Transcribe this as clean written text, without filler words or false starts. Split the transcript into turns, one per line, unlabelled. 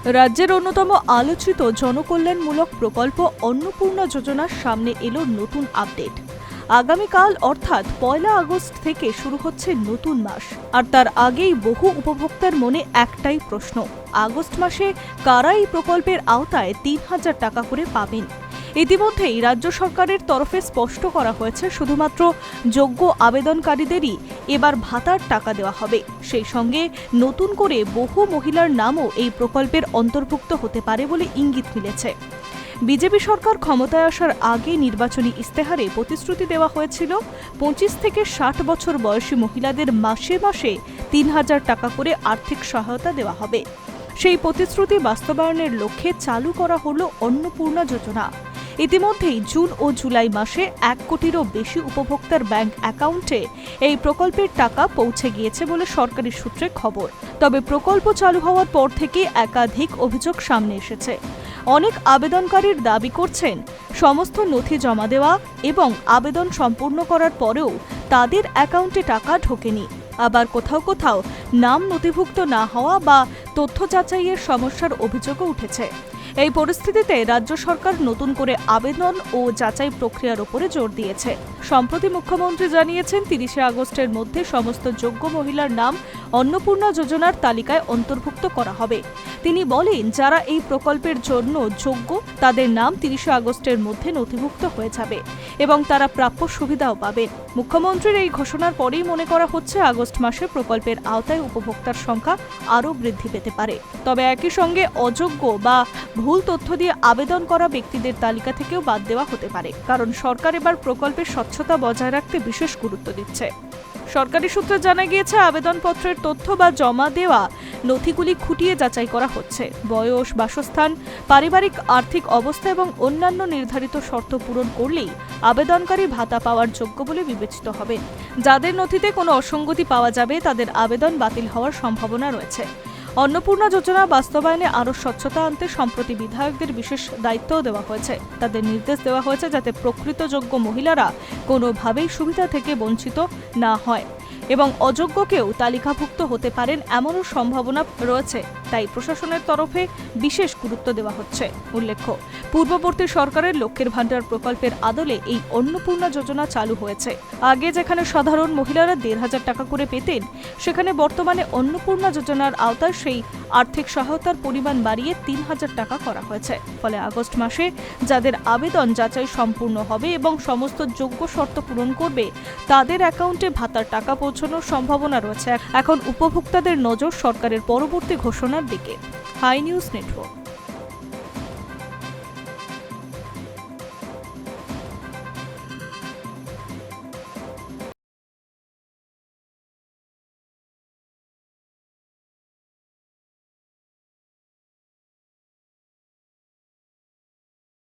রাজ্যের অন্যতম আলোচিত জনকল্যাণমূলক প্রকল্প অন্নপূর্ণা যোজনার সামনে এলো নতুন আপডেট। আগামীকাল অর্থাৎ 1 আগস্ট থেকে শুরু হচ্ছে নতুন মাস, আর তার আগেই বহু উপভোক্তার মনে একটাই প্রশ্ন, আগস্ট মাসে কারা এই প্রকল্পের আওতায় ৩,০০০ টাকা করে পাবেন। ইতিমধ্যেই রাজ্য সরকারের তরফে স্পষ্ট করা হয়েছে শুধুমাত্র যোগ্য আবেদনকারীদেরই এবার ভাতার টাকা দেওয়া হবে। সেই সঙ্গে নতুন করে বহু মহিলার নামও এই প্রকল্পের অন্তর্ভুক্ত হতে পারে বলে ইঙ্গিত মিলেছে। বিজেপি সরকার ক্ষমতায় আসার আগে নির্বাচনী ইস্তেহারে প্রতিশ্রুতি দেওয়া হয়েছিল 25 থেকে 60 বছর বয়সী মহিলাদের মাসে মাসে ৩,০০০ টাকা করে আর্থিক সহায়তা দেওয়া হবে। সেই প্রতিশ্রুতি বাস্তবায়নের লক্ষ্যে চালু করা হলো অন্নপূর্ণা যোজনা। ইতিমধ্যেই জুন ও জুলাই মাসে 1 কোটিরও বেশি উপভোক্তার ব্যাংক অ্যাকাউন্টে এই প্রকল্পের টাকা পৌঁছে গিয়েছে বলে সরকারি সূত্রে খবর। তবে প্রকল্প চালু হওয়ার পর থেকে একাধিক অভিযোগ সামনে এসেছে। অনেক আবেদনকারীর দাবি করছেন সমস্ত নথি জমা দেওয়া এবং আবেদন সম্পূর্ণ করার পরেও তাদের অ্যাকাউন্টে টাকা ঢোকেনি। আবার কোথাও কোথাও নাম নথিভুক্ত না হওয়া বা তথ্য যাচাইয়ের সমস্যার অভিযোগও উঠেছে। এই পরিস্থিতিতে রাজ্য সরকার নতুন করে আবেদন ও যাচাই প্রক্রিয়ার উপরে জোর দিয়েছে। সম্প্রতি মুখ্যমন্ত্রী জানিয়েছেন 30 আগস্টের মধ্যে সমস্ত যোগ্য মহিলার নাম অন্নপূর্ণা যোজনার তালিকায় অন্তর্ভুক্ত করা হবে। তিনি বলেন, যারা এই প্রকল্পের জন্য যোগ্য তাদের নাম 30 আগস্টের মধ্যে নথিভুক্ত হয়ে যাবে এবং তারা প্রাপ্য সুবিধাও পাবেন। মুখ্যমন্ত্রীর এই ঘোষণার পরেই মনে করা হচ্ছে আগস্ট মাসে প্রকল্পের আওতায় উপভোক্তার সংখ্যা আরও বৃদ্ধি পেতে পারে। তবে একই সঙ্গে অযোগ্য বা ভুল তথ্য দিয়ে আবেদন করা ব্যক্তিদের তালিকা থেকেও বাদ দেওয়া হতে পারে, কারণ সরকার এবার প্রকল্পের স্বচ্ছতা বজায় রাখতে বিশেষ গুরুত্ব দিচ্ছে। সরকারি সূত্রে জানা গিয়েছে, আবেদনপত্রের তথ্য বা জমা দেওয়া নথিগুলি খুঁটিয়ে যাচাই করা হচ্ছে। বয়স, বাসস্থান, পারিবারিক আর্থিক অবস্থা এবং অন্যান্য নির্ধারিত শর্ত পূরণ করলেই আবেদনকারী ভাতা পাওয়ার যোগ্য বলে বিবেচিত হবে। যাদের নথিতে কোনো অসঙ্গতি পাওয়া যাবে তাদের আবেদন বাতিল হওয়ার সম্ভাবনা রয়েছে। অন্নপূর্ণা যোজনা বাস্তবায়নে আরও স্বচ্ছতা আনতে সম্প্রতি বিধায়কদের বিশেষ দায়িত্বও দেওয়া হয়েছে। তাদের নির্দেশ দেওয়া হয়েছে যাতে প্রকৃত যোগ্য মহিলারা কোনোভাবেই সুবিধা থেকে বঞ্চিত না হয় এবং অযোগ্য কেউ তালিকাভুক্ত হতে পারেন এমনও সম্ভাবনা রয়েছে। তাই প্রশাসনের তরফে বিশেষ গুরুত্ব দেওয়া হচ্ছে। উল্লেখ্য, পূর্ববর্তী সরকারের লক্ষ্মীর ভাণ্ডার প্রকল্পের আদলে এই অন্নপূর্ণা যোজনা চালু হয়েছে। আগে যেখানে সাধারণ মহিলারা 1,500 টাকা করে পেতেন, সেখানে বর্তমানে অন্নপূর্ণা যোজনার আওতায় সেই আর্থিক সহায়তার পরিমাণ বাড়িয়ে 3,000 টাকা করা হয়েছে। ফলে আগস্ট মাসে যাদের আবেদন যাচাই সম্পূর্ণ হবে এবং সমস্ত যোগ্য শর্ত পূরণ করবে তাদের অ্যাকাউন্টে ভাতার টাকা পৌঁছানোর সম্ভাবনা রয়েছে। এখন উপভোক্তাদের নজর সরকারের পরবর্তী ঘোষণার দিকে। Hi news network.